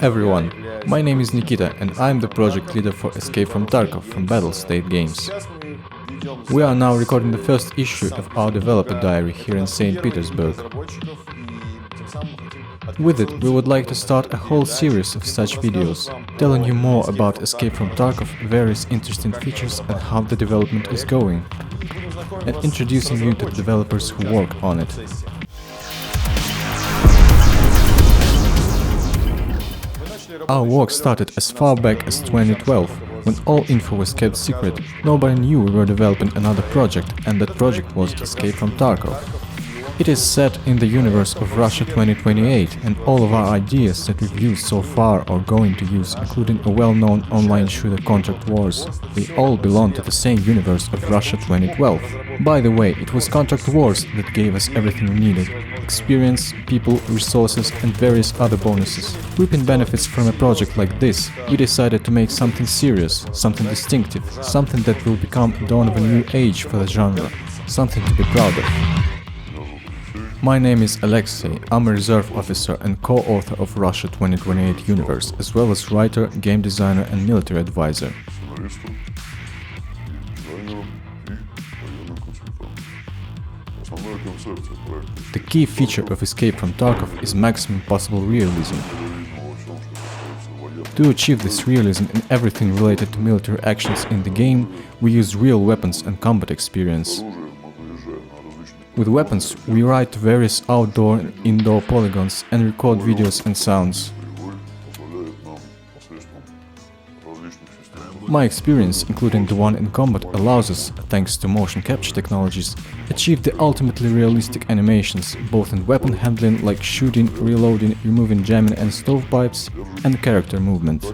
everyone, my name is Nikita and I'm the project leader for Escape from Tarkov from Battlestate Games. We are now recording the first issue of our developer diary here in St. Petersburg. With it, we would like to start a whole series of such videos, telling you more about Escape from Tarkov, various interesting features and how the development is going, and introducing you to the developers who work on it. Our work started as far back as 2012, when all info was kept secret. Nobody knew we were developing another project, and that project was Escape from Tarkov. It is set in the universe of Russia 2028, and all of our ideas that we've used so far or going to use, including a well-known online shooter Contract Wars, they all belong to the same universe of Russia 2012. By the way, it was Contract Wars that gave us everything we needed: experience, people, resources and various other bonuses. Reaping benefits from a project like this, we decided to make something serious, something distinctive, something that will become the dawn of a new age for the genre, something to be proud of. My name is Alexei, I'm a reserve officer and co-author of Russia 2028 Universe, as well as writer, game designer and military advisor. The key feature of Escape from Tarkov is maximum possible realism. To achieve this realism in everything related to military actions in the game, we use real weapons and combat experience. With weapons, we ride to various outdoor and indoor polygons and record videos and sounds. My experience, including the one in combat, allows us, thanks to motion capture technologies, achieve the ultimately realistic animations, both in weapon handling like shooting, reloading, removing jamming and stovepipes, and character movement.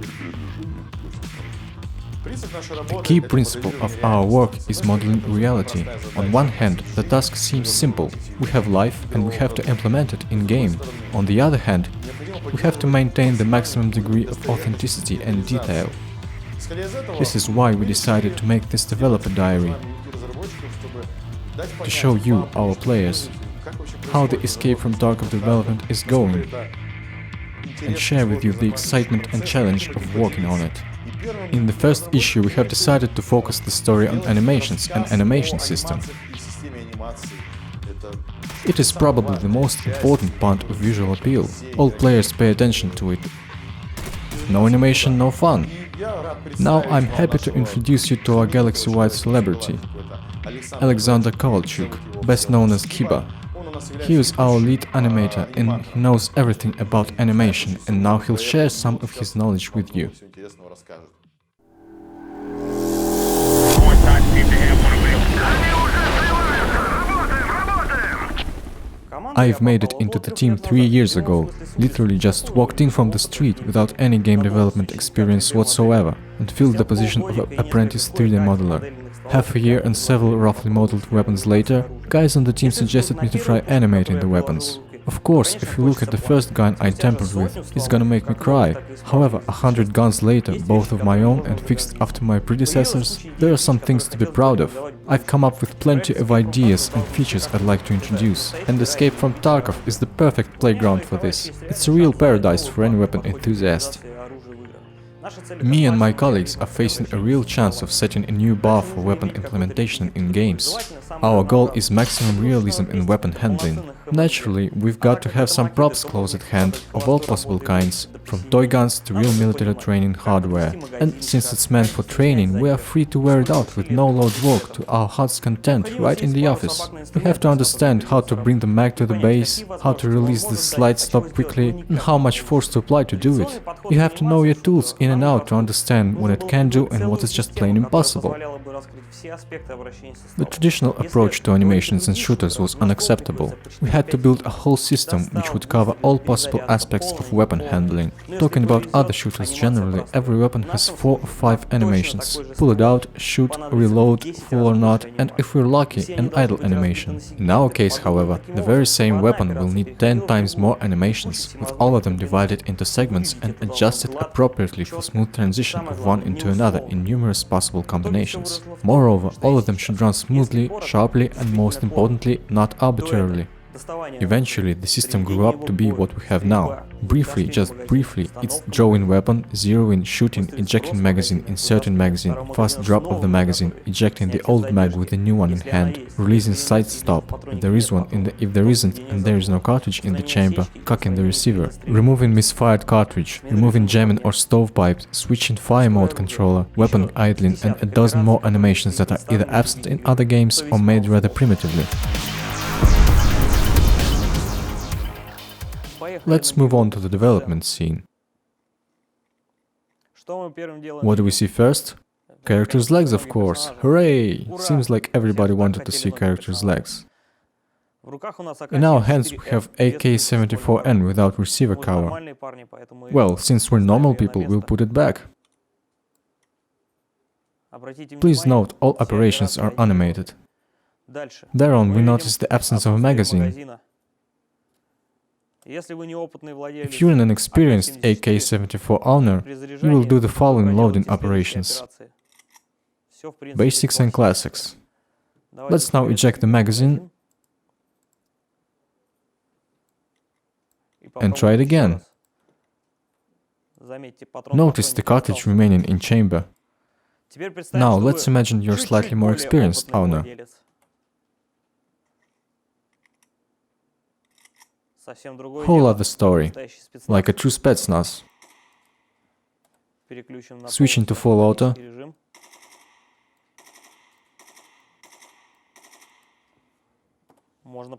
The key principle of our work is modeling reality. On one hand, the task seems simple. We have life and we have to implement it in-game. On the other hand, we have to maintain the maximum degree of authenticity and detail. This is why we decided to make this developer diary, to show you, our players, how the Escape from Tarkov development is going, and share with you the excitement and challenge of working on it. In the first issue we have decided to focus the story on animations and animation system. It is probably the most important part of visual appeal. All players pay attention to it. No animation, no fun. Now I'm happy to introduce you to our galaxy-wide celebrity, Alexander Kovalchuk, best known as Kiba. He is our lead animator and he knows everything about animation, and now he'll share some of his knowledge with you. I've made it into the team 3 years ago, literally just walked in from the street without any game development experience whatsoever, and filled the position of apprentice 3D modeler. Half a year and several roughly modeled weapons later, guys on the team suggested me to try animating the weapons. Of course, if you look at the first gun I tampered with, it's gonna make me cry. However, 100 guns later, both of my own and fixed after my predecessors, there are some things to be proud of. I've come up with plenty of ideas and features I'd like to introduce, and Escape from Tarkov is the perfect playground for this. It's a real paradise for any weapon enthusiast. Me and my colleagues are facing a real chance of setting a new bar for weapon implementation in games. Our goal is maximum realism in weapon handling. Naturally, we've got to have some props close at hand, of all possible kinds, from toy guns to real military training hardware. And since it's meant for training, we are free to wear it out with no load work to our heart's content right in the office. We have to understand how to bring the mag to the base, how to release the slide stop quickly, and how much force to apply to do it. You have to know your tools in and out to understand what it can do and what is just plain impossible. The traditional approach to animations and shooters was unacceptable. We had to build a whole system which would cover all possible aspects of weapon handling. Talking about other shooters generally, every weapon has 4 or 5 animations: pull it out, shoot, reload, full or not, and if we're lucky, an idle animation. In our case, however, the very same weapon will need 10 times more animations, with all of them divided into segments and adjusted appropriately for smooth transition of one into another in numerous possible combinations. Moreover, all of them should run smoothly, sharply and most importantly, not arbitrarily. Eventually, the system grew up to be what we have now. Briefly, just briefly, it's drawing weapon, zeroing, shooting, ejecting magazine, inserting magazine, fast drop of the magazine, ejecting the old mag with the new one in hand, releasing sight stop, if there is one, if there isn't and there is no cartridge in the chamber, cocking the receiver, removing misfired cartridge, removing jamming or stovepipes, switching fire mode controller, weapon idling, and a dozen more animations that are either absent in other games or made rather primitively. Let's move on to the development scene. What do we see first? Characters' legs, of course. Hooray! Seems like everybody wanted to see characters' legs. In our hands we have AK-74N without receiver cover. Well, since we're normal people, we'll put it back. Please note, all operations are animated. Thereon we notice the absence of a magazine. If you're an inexperienced AK-74 owner, you will do the following loading operations. Basics and classics. Let's now eject the magazine and try it again. Notice the cartridge remaining in chamber. Now let's imagine you're slightly more experienced owner. Whole other story, like a true Spetsnaz. Switching to full auto.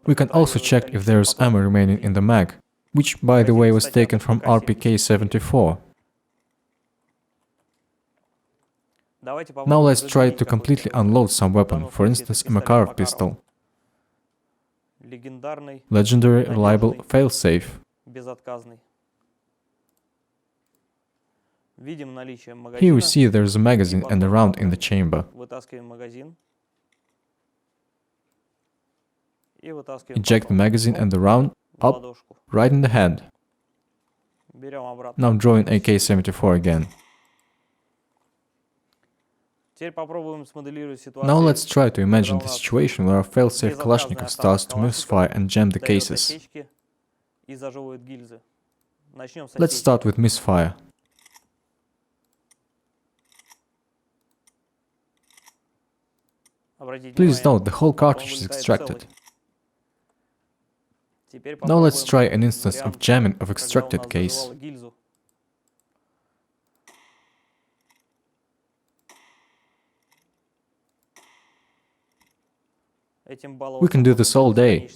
We can also check if there is ammo remaining in the mag, which by the way was taken from RPK-74. Now let's try to completely unload some weapon, for instance a Makarov pistol. Legendary, reliable, failsafe. Here we see there is a magazine and a round in the chamber. Eject the magazine and the round, up, right in the hand. Now drawing AK-74 again. Now let's try to imagine the situation where a failsafe Kalashnikov starts to misfire and jam the cases. Let's start with misfire. Please note, the whole cartridge is extracted. Now let's try an instance of jamming of extracted case. We can do this all day.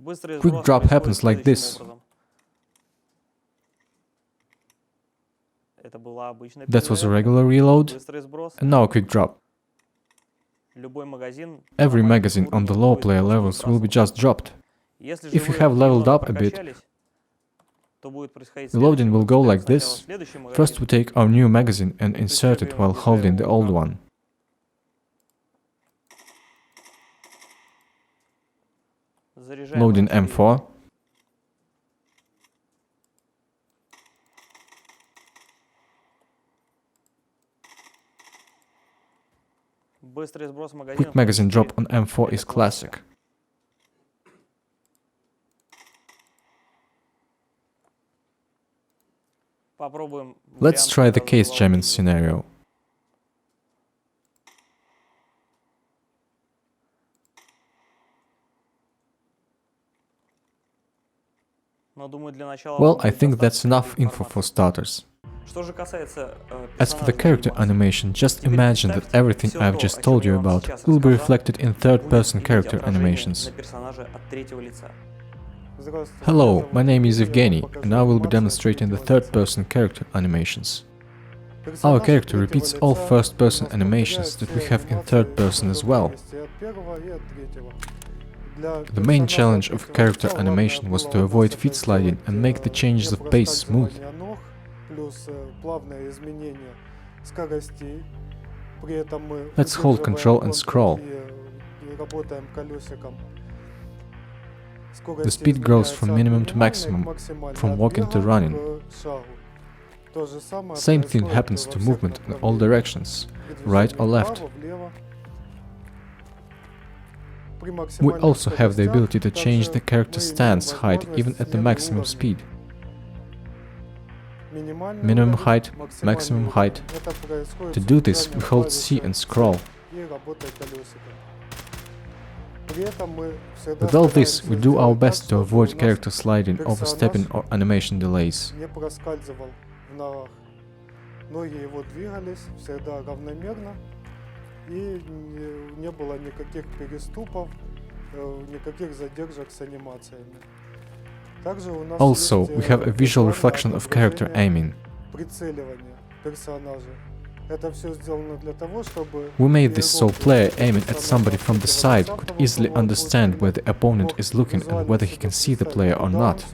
Quick drop happens like this. That was a regular reload, and now a quick drop. Every magazine on the low player levels will be just dropped. If you have leveled up a bit, the loading will go like this. First we take our new magazine and insert it while holding the old one. Loading M4. Quick magazine drop on M4 is classic. Let's try the case jamming scenario. Well, I think that's enough info for starters. As for the character animation, just imagine that everything I've just told you about will be reflected in third-person character animations. Hello, my name is Evgeny, and I will be demonstrating the third-person character animations. Our character repeats all first-person animations that we have in third-person as well. The main challenge of character animation was to avoid feet sliding and make the changes of pace smooth. Let's hold Ctrl and scroll. The speed grows from minimum to maximum, from walking to running. Same thing happens to movement in all directions, right or left. We also have the ability to change the character's stance height even at the maximum speed. Minimum height, maximum height. To do this, we hold C and scroll. With all this, we do our best to avoid character sliding, overstepping or animation delays. Ноги его двигались всегда равномерно, и не было никаких переступов, никаких задержек с анимациями. Также у нас Also, we have a visual reflection of character aiming. Прицеливание персонажа. Это все сделано для того, чтобы We made this so player aiming at somebody from the side could easily understand where the opponent is looking and whether he can see the player or not.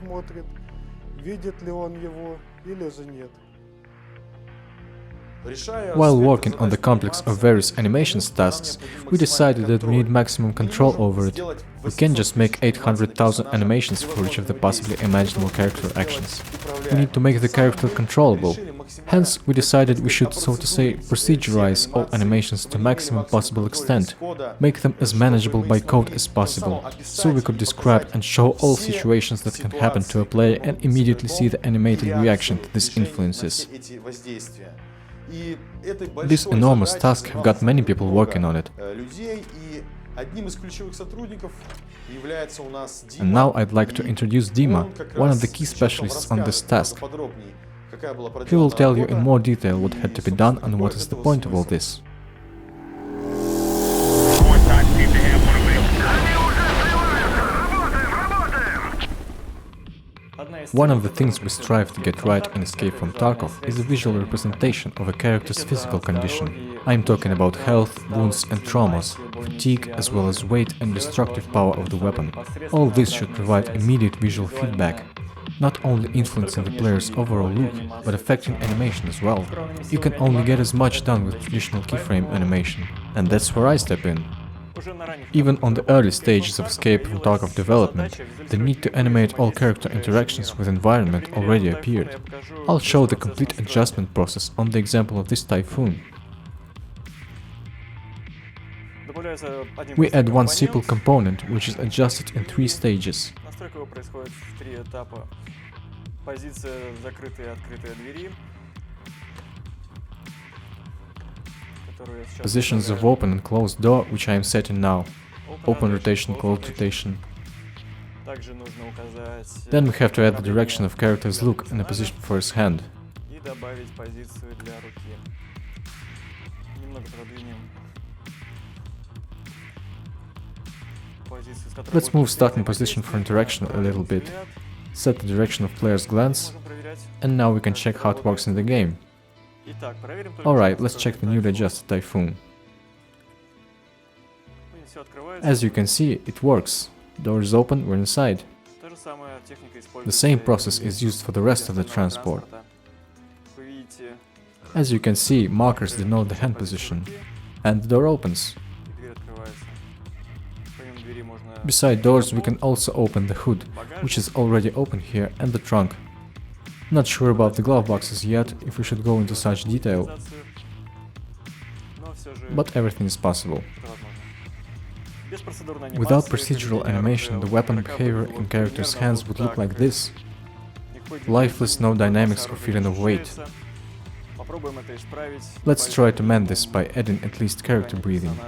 Видит ли он его или же нет. While working on the complex of various animations tasks, we decided that we need maximum control over it. We can't just make 800,000 animations for each of the possibly imaginable character actions. We need to make the character controllable. Hence, we decided we should, so to say, proceduralize all animations to maximum possible extent, make them as manageable by code as possible, so we could describe and show all situations that can happen to a player and immediately see the animated reaction to these influences. This enormous task have got many people working on it. And now I'd like to introduce Dima, one of the key specialists on this task. He will tell you in more detail what had to be done and what is the point of all this. One of the things we strive to get right in Escape from Tarkov is a visual representation of a character's physical condition. I'm talking about health, wounds and traumas, fatigue as well as weight and destructive power of the weapon. All this should provide immediate visual feedback, not only influencing the player's overall look, but affecting animation as well. You can only get as much done with traditional keyframe animation, and that's where I step in. Even on the early stages of Escape from Tarkov development, the need to animate all character interactions with environment already appeared. I'll show the complete adjustment process on the example of this typhoon. We add one simple component, which is adjusted in 3 stages. Positions of open and closed door, which I am setting now. Open rotation, closed rotation. Then we have to add the direction of character's look and a position for his hand. Let's move starting position for interaction a little bit. Set the direction of player's glance, and now we can check how it works in the game. Alright, let's check the newly adjusted Typhoon. As you can see, it works. Door is open, we're inside. The same process is used for the rest of the transport. As you can see, markers denote the hand position, and the door opens. Beside doors, we can also open the hood, which is already open here, and the trunk. Not sure about the glove boxes yet, if we should go into such detail, but everything is possible. Without procedural animation, the weapon behavior in characters' hands would look like this. Lifeless, no dynamics or feeling of weight. Let's try to mend this by adding at least character breathing.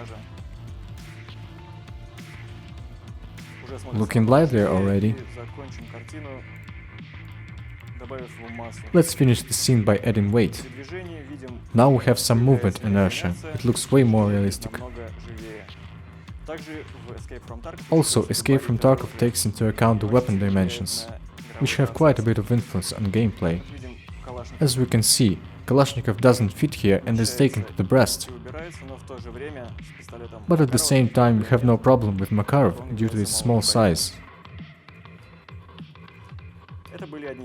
Looking livelier already. Let's finish the scene by adding weight. Now we have some movement inertia, it looks way more realistic. Also, Escape from Tarkov takes into account the weapon dimensions, which have quite a bit of influence on gameplay. As we can see, Kalashnikov doesn't fit here and is taken to the breast. But at the same time, we have no problem with Makarov due to its small size.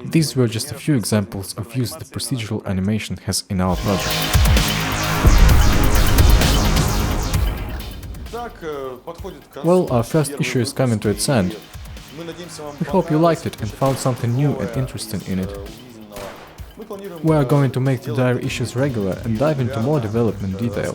These were just a few examples of use the procedural animation has in our project. Well, our first issue is coming to its end. We hope you liked it and found something new and interesting in it. We are going to make the diary issues regular and dive into more development detail.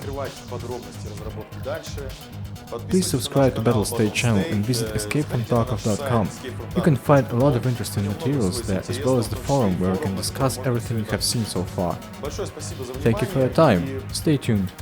Please subscribe to Battle State channel and visit escapefromtarkov.com. You can find a lot of interesting materials there, as well as the forum where you can discuss everything you have seen so far. Thank you for your time. Stay tuned.